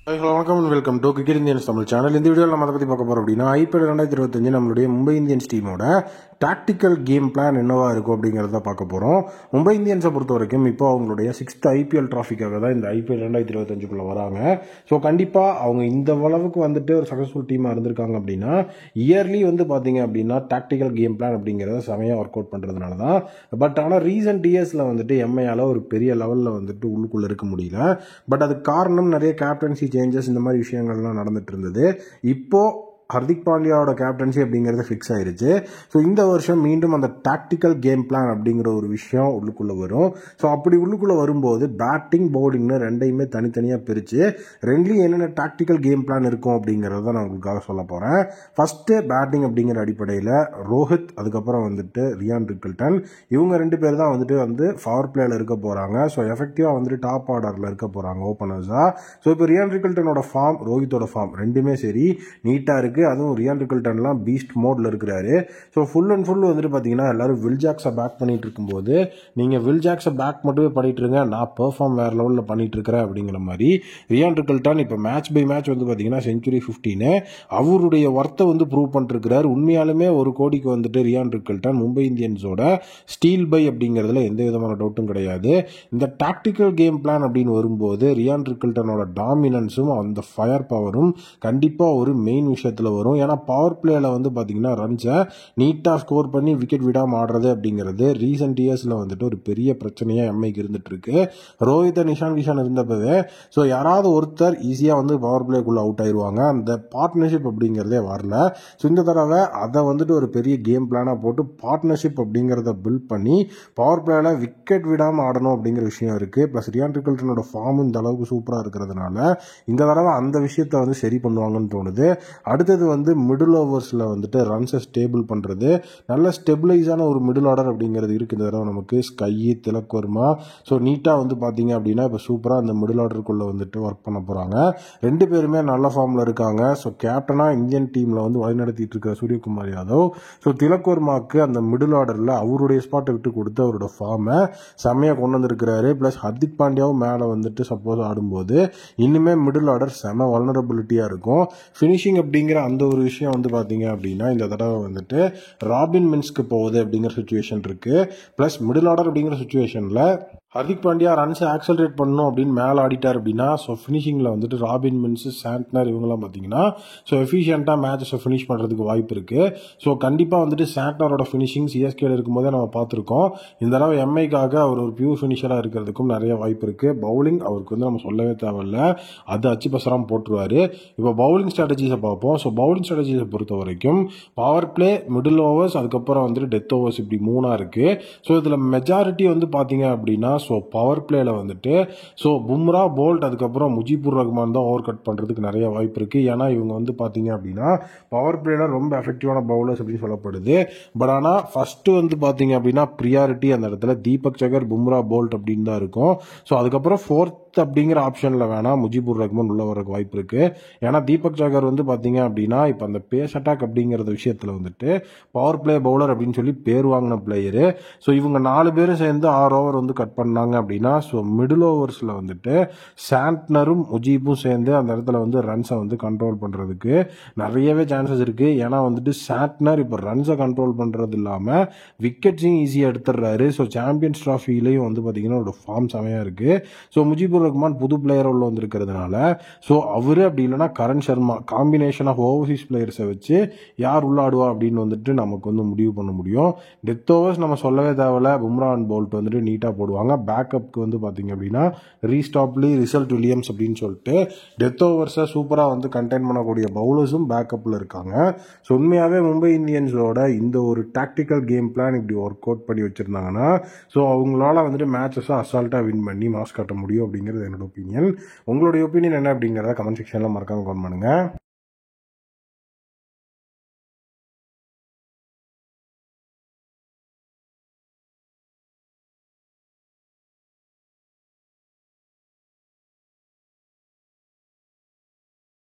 Hello வணக்கம் and welcome to cricket Indians Tamil channel. இந்த வீடியோவில் நம்ம அதை பற்றி பார்க்க போகிறோம் அப்படின்னா IPL 2025 நம்மளுடைய மும்பை இந்தியன்ஸ் டீமோட டாக்டிக்கல் கேம் பிளான் என்னவா இருக்கும் அப்படிங்கிறத பார்க்க போகிறோம். மும்பை இந்தியன்ஸை பொறுத்த வரைக்கும் இப்போ அவங்களுடைய 6th IPL ட்ராஃபிக்காக தான் இந்த IPL 2025 வராங்க. ஸோ கண்டிப்பாக அவங்க இந்த அளவுக்கு வந்துட்டு ஒரு சக்ஸஸ்ஃபுல் டீமாக இருந்திருக்காங்க அப்படின்னா இயர்லி பார்த்தீங்க அப்படின்னா டாக்டிக்கல் கேம் பிளான் அப்படிங்கிறத செமையாக ஒர்க் அவுட் பண்ணுறதுனால தான். பட் ஆனால் ரீசெண்ட் இயர்ஸில் எம்ஐயால் ஒரு பெரிய லெவலில் உள்ளுக்குள்ளே இருக்க முடியல. பட் அதுக்கு காரணம் நிறைய கேப்டன்சி சேஞ்சஸ் இந்த மாதிரி விஷயங்கள்லாம் நடந்துட்டு இருந்தது. இப்போ ஹர்திக் பாண்டியாவோட கேப்டன்சி அப்படிங்கிறது ஃபிக்ஸ் ஆயிருச்சு. ஸோ இந்த வருஷம் மீண்டும் அந்த டாக்டிக்கல் கேம் பிளான் அப்படிங்கிற ஒரு விஷயம் உள்ளுக்குள்ளே வரும். ஸோ அப்படி உள்ளுக்குள்ளே வரும்போது பேட்டிங் பவுலிங்னு ரெண்டையுமே தனித்தனியாக பிரித்து ரெண்டுலேயும் என்னென்ன டாக்டிக்கல் கேம் பிளான் இருக்கும் அப்படிங்கிறத நான் உங்களுக்காக சொல்ல போகிறேன். ஃபஸ்ட்டு பேட்டிங் அப்படிங்கிற அடிப்படையில் ரோஹித், அதுக்கப்புறம் ரியான் ரிக்கில்டன், இவங்க ரெண்டு பேர் தான் பவர் பிளேயில் இருக்க போகிறாங்க. ஸோ எஃபெக்டிவாக டாப் ஆர்டரில் இருக்க போகிறாங்க ஓப்பனர்ஸாக. ஸோ இப்போ ரியான் ரிக்கில்டனோட ஃபார்ம், ரோஹித்தோட ஃபார்ம் ரெண்டுமே சரி நீட்டாக இருக்குது. அதுவும் ரியான் ரிக்கில்டன்லாம் பீஸ்ட் மோட்ல இருக்கிறாரு. ஸோ ஃபுல் அண்ட் ஃபுல் பார்த்தீங்கன்னா எல்லாரும் வில் ஜாக்ஸை பேக் பண்ணிட்டு இருக்கும்போது நீங்கள் வில் ஜாக்ஸை பேக் மட்டுமே பண்ணிட்டு இருங்க, நான் பெர்ஃபார்ம் வேற லெவலில் பண்ணிட்டு இருக்கிறேன் அப்படிங்கிற மாதிரி ரியான் ரிக்கில்டன் இப்போ மேட்ச் பை மேட்ச் பார்த்தீங்கன்னா செஞ்சுரி 15 அவருடைய ஒர்த்தை ப்ரூவ் பண்ணிருக்கிறார். உண்மையாலுமே 1 கோடிக்கு ரியான் ரிக்கில்டன் மும்பை இந்தியன்ஸோட ஸ்டீல் பை அப்படிங்கிறதுல எந்த விதமான டவுட்டும் கிடையாது. இந்த டாக்டிக்கல் கேம் பிளான் அப்படின்னு வரும்போது ரியான் ரிக்கில்டனோட டாமினன்ஸும் அந்த ஃபயர் பவரும் கண்டிப்பாக ஒரு மெயின் விஷயத்தில் வரும். ஏன்னா பவர் பிளேல பார்த்தீங்கன்னா ரன்ஸை நீட்டாக ஸ்கோர் பண்ணி விக்கெட் விடாமல் ஆடுறது அப்படிங்கிறது ரீசெண்ட் இயர்ஸில் ஒரு பெரிய பிரச்சனையாக எம்ஐக்கு இருந்துட்டு இருக்கு. ரோஹித் நிஷான் கிஷான் இருந்தப்பவே ஸோ யாராவது ஒருத்தர் ஈஸியாக பவர் பிளேக்குள்ள அவுட் ஆயிடுவாங்க. அந்த பார்ட்னர்ஷிப் அப்படிங்கிறதே வரல. ஸோ இந்த தடவை அதை ஒரு பெரிய கேம் பிளானாக போட்டு பார்ட்னர்ஷிப் அப்படிங்கிறத பில்ட் பண்ணி பவர் பிளேல விக்கெட் விடாமல் ஆடணும் அப்படிங்கிற விஷயம் இருக்கு. பிளஸ் ரியான் ரிக்கில்டனோட ஃபார்ம் இந்த அளவுக்கு சூப்பராக இருக்கிறதுனால இந்த தடவை அந்த விஷயத்தை சரி பண்ணுவாங்கன்னு தோணுது. அடுத்தது மிடில் ஓவர்ஸில் ரன்ஸை ஸ்டேபிள் பண்ணுறது, நல்ல ஸ்டெபிளைஸான ஒரு மிடில் ஆர்டர் அப்படிங்கிறது இருக்குது இந்த தடவை நமக்கு. ஸ்கை, திலக் வர்மா, ஸோ நீட்டாக பார்த்தீங்க அப்படின்னா இப்போ சூப்பராக அந்த மிடில் ஆர்டருக்குள்ளே ஒர்க் பண்ண போகிறாங்க. ரெண்டு பேருமே நல்ல ஃபார்மில் இருக்காங்க. ஸோ கேப்டனாக இந்தியன் டீமில் வழிநடத்திட்டு இருக்கிற சூரியகுமார் யாதவ், ஸோ திலக் வர்மாவுக்கு அந்த மிடில் ஆர்டரில் அவருடைய ஸ்பாட்டை விட்டு கொடுத்து அவரோட ஃபார்மை செம்மையாக கொண்டு வந்திருக்கிறாரு. ப்ளஸ் ஹர்திக் பாண்டியாவும் மேலே சப்போஸ் ஆடும்போது இன்னுமே மிடில் ஆர்டர் செம வல்னரபிலிட்டியாக இருக்கும். ஃபினிஷிங் அப்படிங்கிற அந்த ஒரு விஷயம் பார்த்தீங்க அப்படின்னா இந்த தடவை ராபின் மின்ஸ்க்கு போகுது அப்படிங்கிற சுச்சுவேஷன் இருக்கு. பிளஸ் மிடில் ஆர்டர் அப்படிங்கிற சுச்சுவேஷன்ல ஹர்திக் பாண்டியா ரன்ஸை ஆக்சலரேட் பண்ணணும் அப்படின்னு மேலே ஆடிட்டார் அப்படின்னா ஸோ ஃபினிஷிங்கில் ராபின் மின்ஸ், சாண்ட்னர் இவங்கெல்லாம் பார்த்தீங்கன்னா ஸோ எஃபிஷியண்டாக மேட்சஸை ஃபினிஷ் பண்ணுறதுக்கு வாய்ப்பு இருக்குது. ஸோ கண்டிப்பாக சாண்ட்னரோட ஃபினிஷிங் சிஎஸ்கேல இருக்கும்போதே நம்ம பார்த்துருக்கோம். இந்த தடவை எம்ஐக்காக அவர் ஒரு பியூர் ஃபினிஷராக இருக்கிறதுக்கும் நிறைய வாய்ப்பு இருக்குது. பவுலிங் அவருக்கு நம்ம சொல்லவே தேவையில்ல, அது அச்சு பசராமல் போட்டுருவார். இப்போ பவுலிங் ஸ்ட்ராட்டஜிஸை பார்ப்போம். ஸோ பவுலிங் ஸ்ட்ராட்டஜிஸை பொறுத்த வரைக்கும் பவர் பிளே, மிடில் ஓவர்ஸ், அதுக்கப்புறம் டெத் ஓவர்ஸ், இப்படி 3 இருக்குது. ஸோ இதில் மெஜாரிட்டி பார்த்தீங்க அப்படின்னா ஸோ பவர் பிளேல ஸோ பும்ரா, போல்ட், அதுக்கப்புறம் முஜிபுர் ரஹ்மான் தான் ஓவர் கட் பண்ணுறதுக்கு நிறைய வாய்ப்பு இருக்குது. ஏன்னா இவங்க பார்த்தீங்க அப்படின்னா பவர் பிளேல ரொம்ப எஃபெக்டிவான பவுலர்ஸ் அப்படின்னு சொல்லப்படுது. பட் ஆனால் ஃபர்ஸ்ட் பார்த்தீங்க அப்படின்னா ப்ரியாரிட்டி அந்த இடத்துல தீபக் சகர், பும்ரா, போல்ட் அப்படின்னு தான் இருக்கும். ஸோ அதுக்கப்புறம் 4th அப்படிங்கிற ஆப்ஷனில் வேணா முஜிபுர் ரஹ்மான் உள்ள வரக்கு வாய்ப்பு இருக்கு. ஏன்னா தீபக் சகர் பார்த்தீங்க அப்படின்னா இப்போ அந்த பேஸ் அட்டாக் அப்படிங்கிற விஷயத்தில் பவர் பிளே பவுலர் அப்படின்னு சொல்லி பேர் வாங்கின பிளேயரு. ஸோ இவங்க 4 பேரும் சேர்ந்து 6 ஓவர் கட் பண்ணாங்க அப்படின்னா ஸோ மிடில் ஓவர்ஸில் சாண்ட்னரும் முஜீபும் சேர்ந்து அந்த இடத்துல ரன்ஸை கண்ட்ரோல் பண்ணுறதுக்கு நிறையவே சான்சஸ் இருக்குது. ஏன்னா சாண்ட்னர் இப்போ ரன்ஸை கண்ட்ரோல் பண்ணுறது இல்லாமல் விக்கெட்ஸையும் ஈஸியாக எடுத்துடுறாரு. ஸோ சாம்பியன்ஸ் ட்ராஃபிலையும் பார்த்தீங்கன்னா ஒரு ஃபார்ம் செமையாக இருக்குது. ஸோ முஜிபுர் ரஹ்மான் புது பிளேயர் உள்ள வந்திருக்கிறதுனால ஸோ அவரு அப்படி இல்லைன்னா Karan Sharma combination of overseas பிளேயர்ஸை வச்சு யார் உள்ள ஆடுவா அப்படின்னு நமக்கு முடிவு பண்ண முடியும். டெத் ஓவர்ஸ் நம்ம சொல்லவே தேவையில்ல, பும்ரா அண்ட் போல்ட் நீட்டாக போடுவாங்க. பேக்கப்புக்கு பார்த்தீங்க அப்படின்னா ரீஸ்டாப்லி, ரிசல்ட் வில்லியம்ஸ் அப்படின்னு சொல்லிட்டு டெத் ஓவர்ஸை சூப்பராக கண்டெயின் பண்ணக்கூடிய பவுலர்ஸும் பேக்கப்பில் இருக்காங்க. ஸோ உண்மையாகவே மும்பை இந்தியன்ஸோட இந்த ஒரு டாக்டிக்கல் கேம் பிளான் இப்படி ஒர்க் அவுட் பண்ணி வச்சுருந்தாங்கன்னா ஸோ அவங்களால மேட்சஸை அசால்ட்டாக வின் பண்ணி மாஸ் காட்ட முடியும் அப்படிங்கிறது என்னோட ஒப்பீனியன். உங்களுடைய ஒப்பீனியன் என்ன அப்படிங்கிறத கமெண்ட் செக்ஷனில் மறக்காம கமெண்ட் பண்ணுங்கள்.